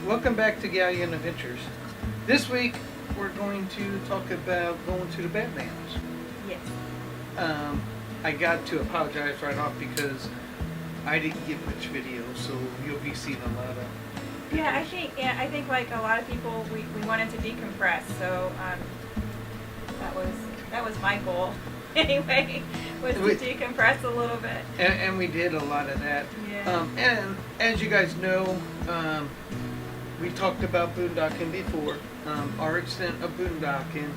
Welcome back to Galleon Adventures. This week we're going to talk about going to the Badlands. Yes. I got to apologize right off because I didn't get much video, so you'll be seeing a lot of pictures. I think like a lot of people, we wanted to decompress, so that was my goal anyway, was to decompress a little bit. And we did a lot of that. Yeah. And as you guys know, we talked about boondocking before. Our extent of boondocking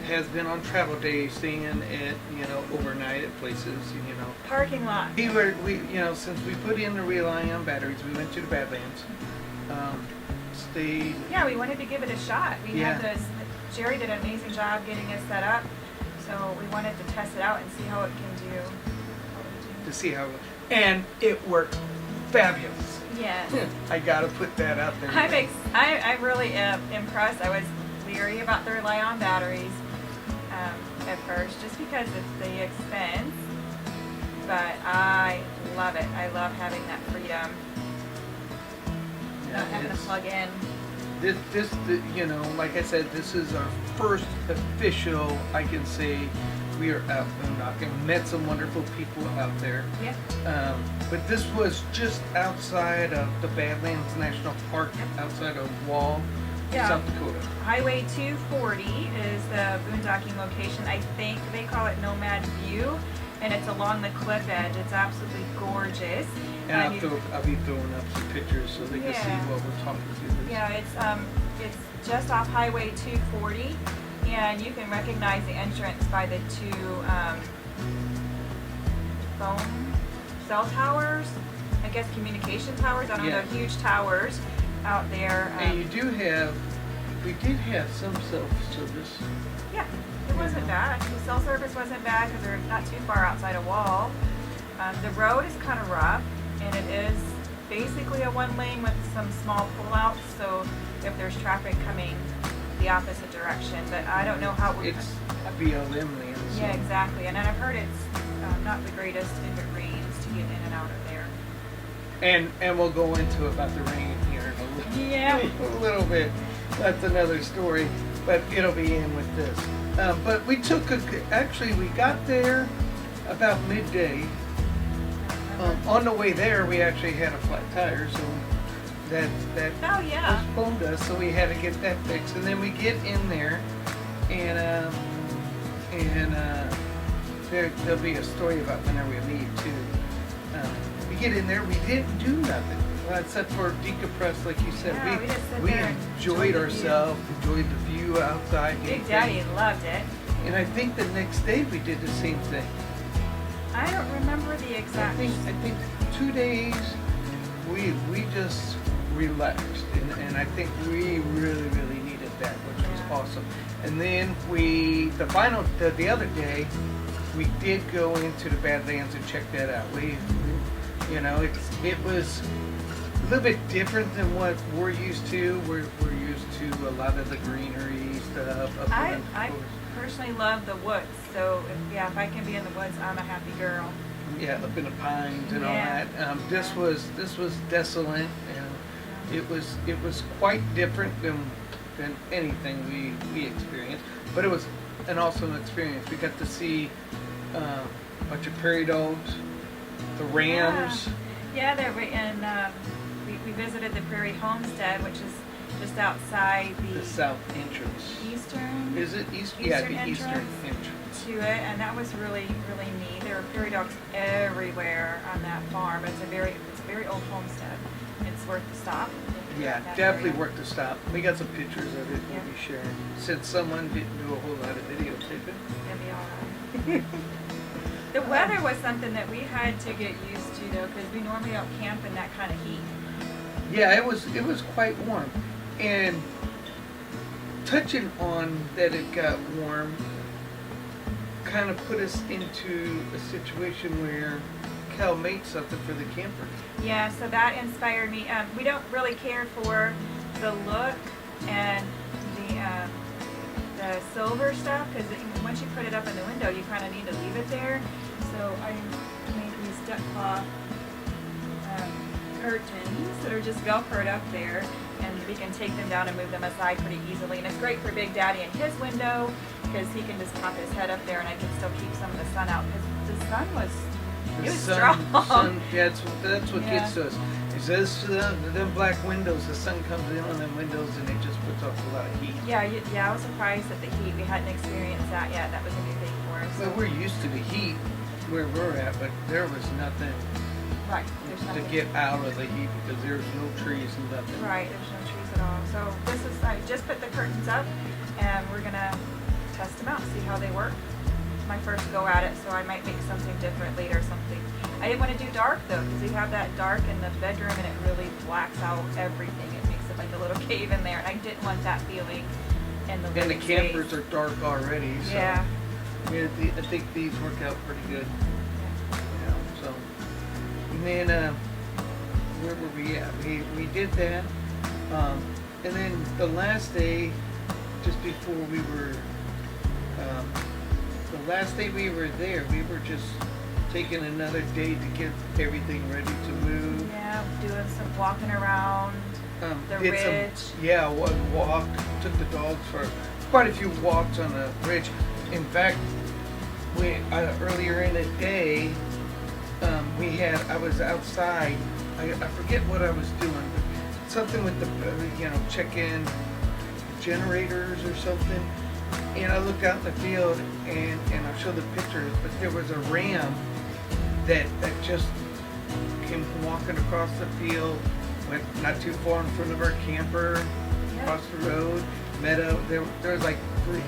has been on travel days, staying at overnight at places, Parking lot. Since we put in the rely-on batteries, we went to the Badlands. Stayed. Yeah, we wanted to give it a shot. Yeah. Jerry did an amazing job getting us set up, so we wanted to test it out and see how it can do. To see how, and it worked fabulous. Yes. I gotta put that out there. I really am impressed. I was leery about the rely-on batteries at first, just because of the expense. But I love it. I love having that freedom. Not having to plug in. This, like I said, this is our first official, I can say, we are out boondocking. Met some wonderful people out there. Yeah. But this was just outside of the Badlands National Park, outside of Wall, South Dakota. Highway 240 is the boondocking location. I think they call it Nomad View, and it's along the cliff edge. It's absolutely gorgeous. And I'll be throwing up some pictures so they can see what we're talking to. Yeah, it's just off Highway 240, and you can recognize the entrance by the two phone cell towers. I guess communication towers. I don't know, they're huge towers out there. And we did have some cell service. Yeah, it wasn't bad. The cell service wasn't bad because they're not too far outside a wall. The road is kind of rough, and it is basically a one lane with some small pullouts, so if there's traffic coming the opposite direction, but I don't know how it's BLM land. So. Yeah, exactly, and I've heard it's not the greatest if it rains to get in and out of there. And we'll go into about the rain here in a little bit. That's another story, but it'll be in with this. But we we got there about midday. On the way there, we actually had a flat tire, so that postponed us. So we had to get that fixed, and then we get in there, and there'll be a story about whenever we leave too. We get in there, we didn't do nothing except for decompress, like you said. Yeah, we enjoyed ourselves, enjoyed the view outside. Big Daddy loved it. And I think the next day we did the same thing. I don't remember the exact. I think 2 days we just relaxed, and I think we really needed that, which was awesome. And then the other day we did go into the Badlands and check that out. It was a little bit different than what we're used to. We're used to a lot of the greenery stuff. I personally love the woods, so if I can be in the woods, I'm a happy girl. Yeah, up in the pines and all that. This was desolate, and it was quite different than anything we experienced. But it was an awesome experience. We got to see a bunch of prairie dogs, the rams. And we visited the Prairie Homestead, which is just outside the south entrance. Eastern. Is it east? Eastern Yeah, the entrance eastern entrance to it, and that was really neat. There were prairie dogs everywhere on that farm. It's a very old homestead. It's worth the stop. Yeah, definitely worth the stop. We got some pictures of it. We'll be sharing. Since someone didn't do a whole lot of videotaping. It'll be all right. The weather was something that we had to get used to, though, because we normally don't camp in that kind of heat. Yeah, it was quite warm. And touching on that it got warm kind of put us into a situation where Cal made something for the camper. Yeah, so that inspired me. We don't really care for the look and the silver stuff, because once you put it up in the window, you kind of need to leave it there. So I made these duck cloth curtains that are just Velcroed up there. and we can take them down and move them aside pretty easily. And it's great for Big Daddy in his window because he can just pop his head up there, and I can still keep some of the sun out because the sun was strong. Yeah, that's what Yeah. gets to us. Is this them black windows? The sun comes in on them windows and it just puts off a lot of heat. Yeah, I was surprised at the heat. We hadn't experienced that yet. That was a new thing for us. Well, we're used to the heat where we're at, but there was nothing Right, there's to nothing. get out of the heat because there's no trees and nothing. Right, there's no trees at all. So I just put the curtains up, and we're gonna test them out, see how they work. My first go at it, so I might make something different later. Something I didn't want to do dark though, because we have that dark in the bedroom, and it really blacks out everything. It makes it like a little cave in there, and I didn't want that feeling in the And the living campers space. are dark already, so Yeah. I think these work out pretty good. Yeah. You know, so. And then where were we at? We did that, and then the last day, just before we were, the last day we were there, we were just taking another day to get everything ready to move. Yeah, doing some walking around. The Did ridge. walk. Took the dogs for quite a few walks on the ridge. In fact, earlier in the day, I was outside. I forget what I was doing, but something with the check-in generators or something. And I looked out in the field, and I'll show the pictures, but there was a ram that just came walking across the field, went not too far in front of our camper, across the road, meadow. There was like,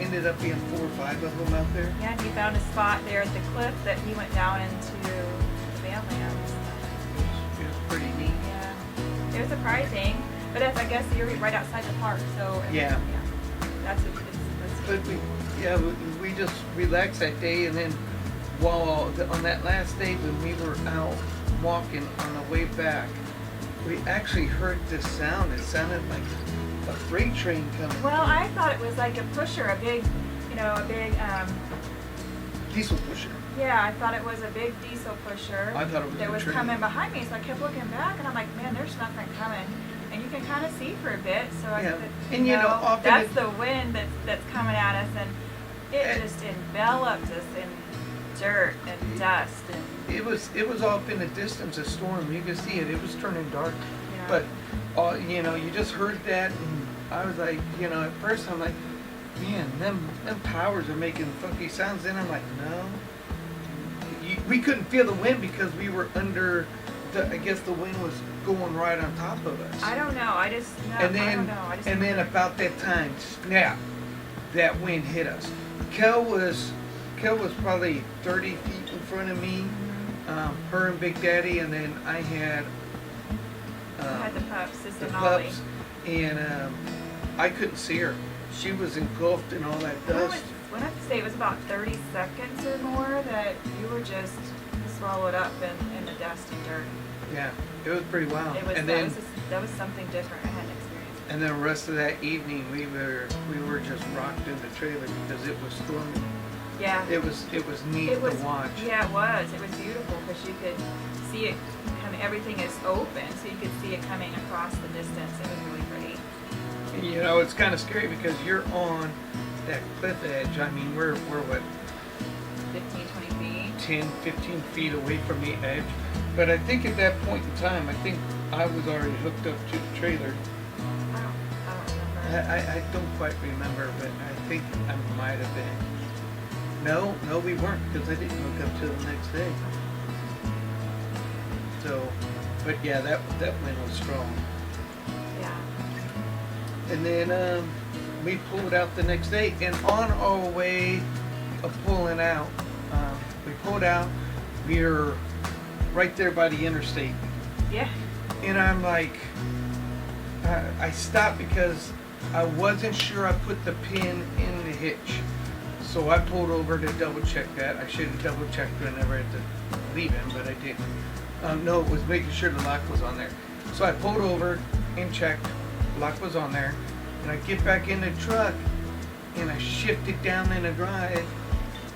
ended up being 4 or 5 of them out there. Yeah, and he found a spot there at the cliff that he went down into the Badlands. It was pretty neat. Yeah, it was surprising, but I guess you're right outside the park, so Yeah. That's But we just relaxed that day, and then on that last day when we were out walking on the way back, we actually heard this sound. It sounded like a freight train coming. Well, I thought it was like a pusher, a big Diesel pusher. yeah, I thought it was a big diesel pusher I thought it was that a was train. coming behind me, so I kept looking back, and I'm like, man, there's nothing coming. And you can kind of see for a bit, so I Yeah. said, And you know, often that's it- the wind that's coming at us, and it just enveloped us in dirt and dust, and It was off in the distance, a storm. You could see it. It was turning dark. yeah. But you just heard that, and I was like, at first I'm like, man, them powers are making funky sounds. Then I'm like, no. We couldn't feel the wind because we were under. I guess the wind was going right on top of us. I don't know. I just And I don't then, know. I just and then remember- about that time, snap, that wind hit us. Kel was probably 30 feet in front of me. Mhm. Her and Big Daddy, and then I had. I had the pups, Sis The and Ollie. pups, and I couldn't see her. She was engulfed in all that dust. When I say it was about 30 seconds or more that you were just swallowed up in the dust and dirt. Yeah, it was pretty wild. It was, And that was something different I hadn't experienced. and then the rest of that evening, we were just rocked in the trailer because it was storming. Yeah. It was neat to watch. Yeah, it was. It was beautiful because you could see it. Everything is open, so you could see it coming across the distance. It was really pretty. And, it's kind of scary because you're on that cliff edge. I mean, we're what, 15, 20 feet. 10, 15 feet away from the edge. But I think at that point in time, I think I was already hooked up to the trailer. I don't remember. I don't quite remember, but I think I might have been. No, we weren't, because I didn't hook up till the next day. So, but yeah, that wind was strong. Yeah. And then we pulled out the next day, and on our way of pulling out, we pulled out. We were right there by the interstate, Yeah. and I'm like, I stopped because I wasn't sure I put the pin in the hitch. So I pulled over to double check that. I should have double checked whenever I had to leave him, but I didn't. No, it was making sure the lock was on there. So I pulled over and checked. Lock was on there. And I get back in the truck and I shifted down in the drive.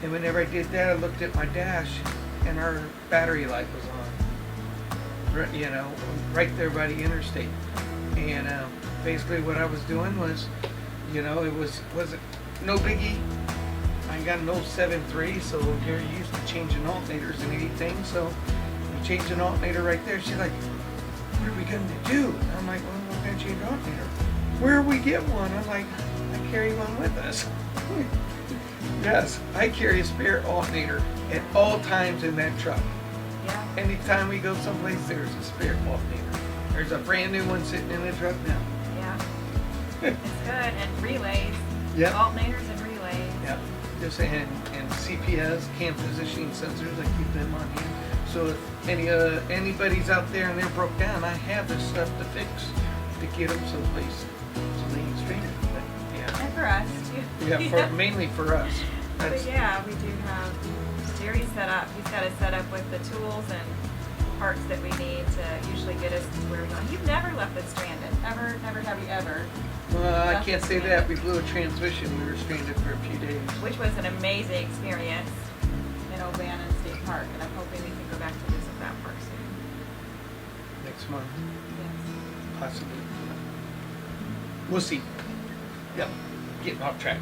And whenever I did that, I looked at my dash and our battery light was on. Right there by the interstate. And basically what I was doing was, you know, it wasn't no biggie. I got an 073, so you're used to changing alternators and anything, so you change an alternator right there. She's like, what are we going to do? I'm like, well, we're going to change an alternator. Where we get one? I'm like, I carry one with us. Yes, I carry a spare alternator at all times in that truck. Yeah. Anytime we go someplace, there's a spare alternator. There's a brand new one sitting in the truck now. Yeah. It's good. And relays. Yep. Alternators and relays. Yep. Just and CPS, cam positioning sensors, I keep them on hand. So if anybody's out there and they're broke down, I have this stuff to fix to get them someplace so they can stream it. But, yeah. And for us too. Yeah, mainly for us. But yeah, we do have Jerry's set up. He's got it set up with the tools and parts that we need to usually get us to where we're going. You've never left us stranded. Ever, never have you ever. Well, I can't say that. We blew a transmission. We were stranded for a few days. Which was an amazing experience in O'Bannon State Park, and I'm hoping we can go back to visit that park soon. Next month, Yes. possibly. We'll see. Yep, getting off track.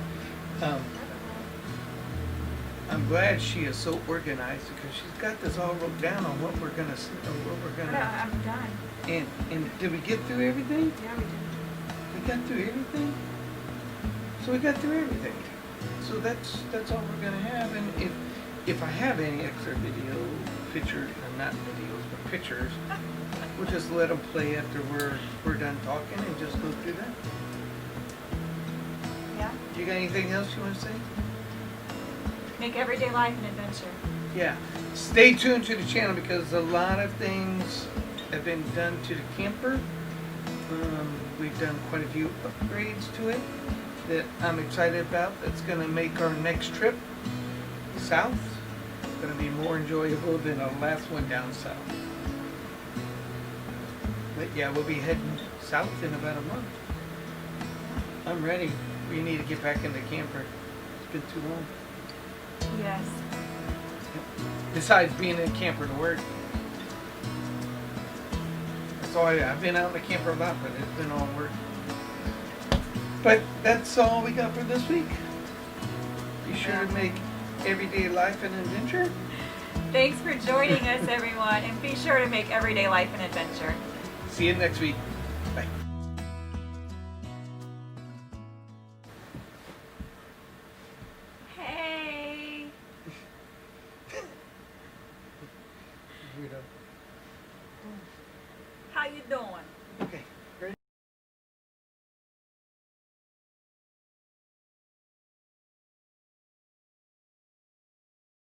I'm glad she is so organized because she's got this all wrote down on what we're gonna. I'm done. And did we get through everything? Yeah, we did. We got through everything. So we got through everything. So that's all we're gonna have. And if I have any extra video pictures, or not videos, but pictures, we'll just let them play after we're done talking and just go through that. Yeah. You got anything else you want to say? Make everyday life an adventure. Yeah. Stay tuned to the channel because a lot of things have been done to the camper. We've done quite a few upgrades to it that I'm excited about. That's going to make our next trip south going to be more enjoyable than our last one down south. But yeah, we'll be heading south in about a month. I'm ready. We need to get back in the camper. It's been too long. Yes. Besides being in a camper to work. That's all I've been out in the camper a lot, but it's been all work. But that's all we got for this week. Be sure to make everyday life an adventure. Thanks for joining us, everyone, and be sure to make everyday life an adventure. See you next week.